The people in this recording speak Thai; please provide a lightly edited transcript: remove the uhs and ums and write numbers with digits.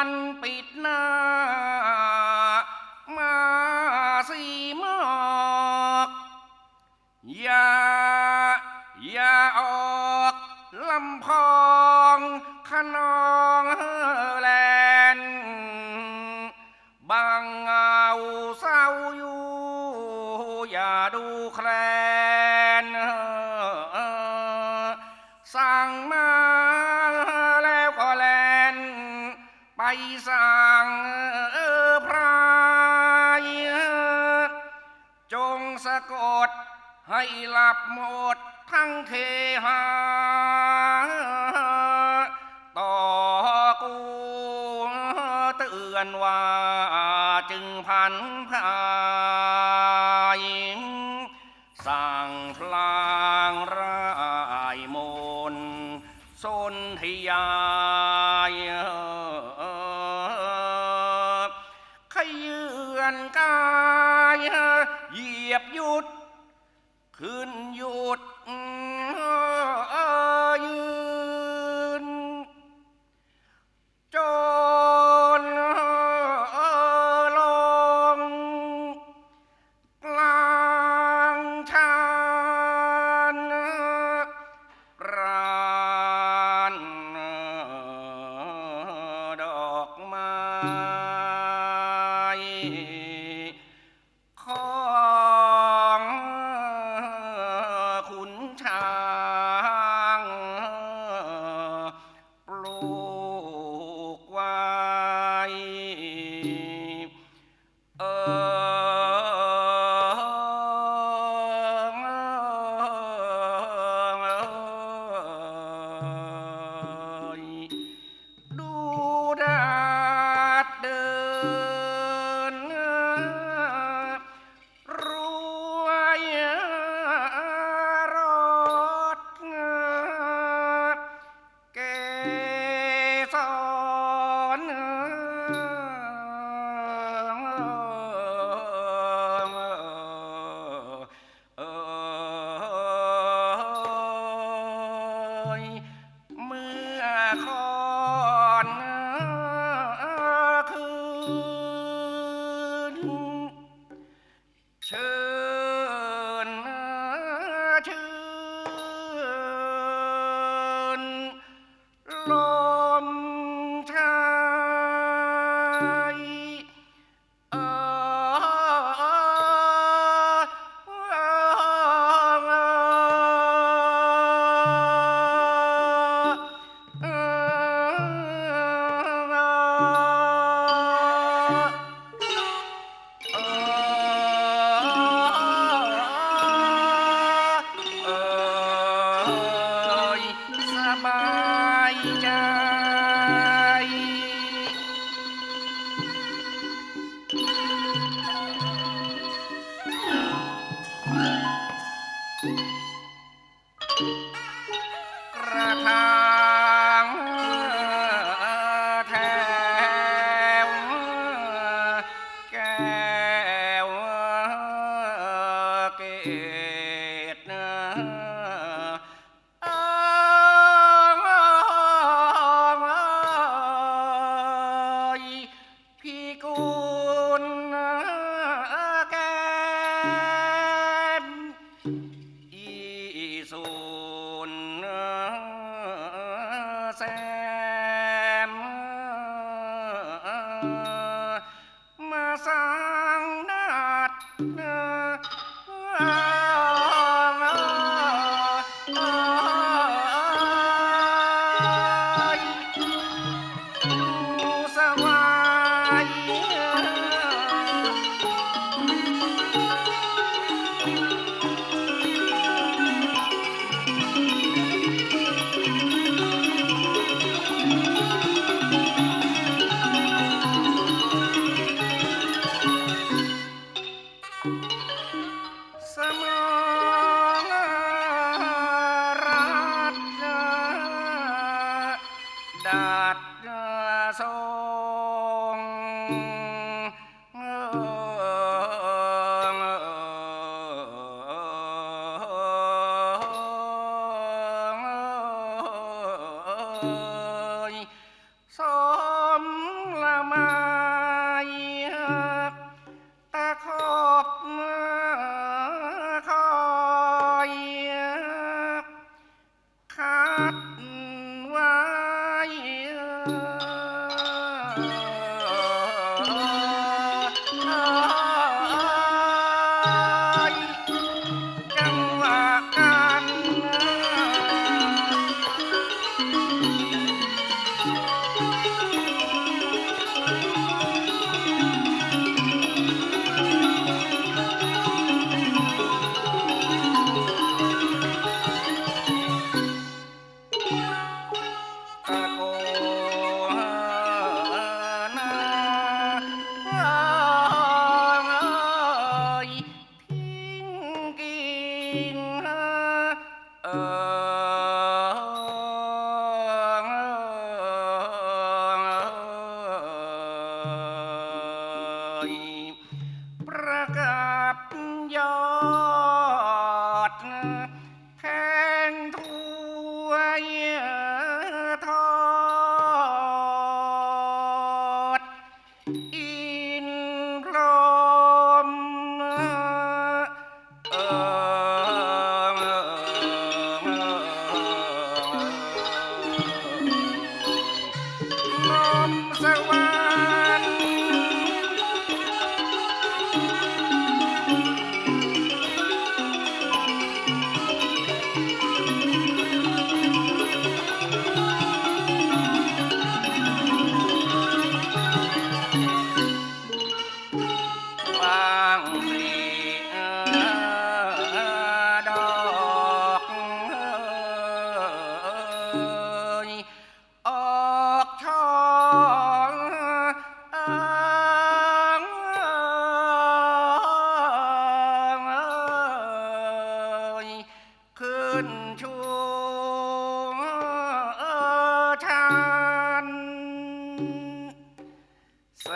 นปิดหน้ามาสีหมอกอย่าออกลำพองขนองแลนบางเงาเศร้าอยู่อย่าดูแคลนสั่งมาแล้วก็แลนไปสั่งพรายจงสะกดให้หลับหมดทั้งเคหาต่อกูเตือนว่าจึงพันพายสั่งพลางร่ายมนสนธยายขยื่นกายเหยียบหยุดขึ้นหยุดยืนจนลงกลางชานปราณดอกไม้ของขุนช้างปลูกไว้ดูดาดเดินรวยรถเกสรเมื่อคอนคืนเชิญชื่นลมชายสบายใจกระทางแถวแก้วเกตพี่กุลแก้มอีสุนแซมมาสั่งนัดดูสวายสมองรัดดาดทรงสมล ทิ้งกิ่งเอ่ยประกับยอดแทงถ้วยทอดอินพรหมเอ่นมสวรรค์บางปลีดอกออกช่อขึ้นชูชันแส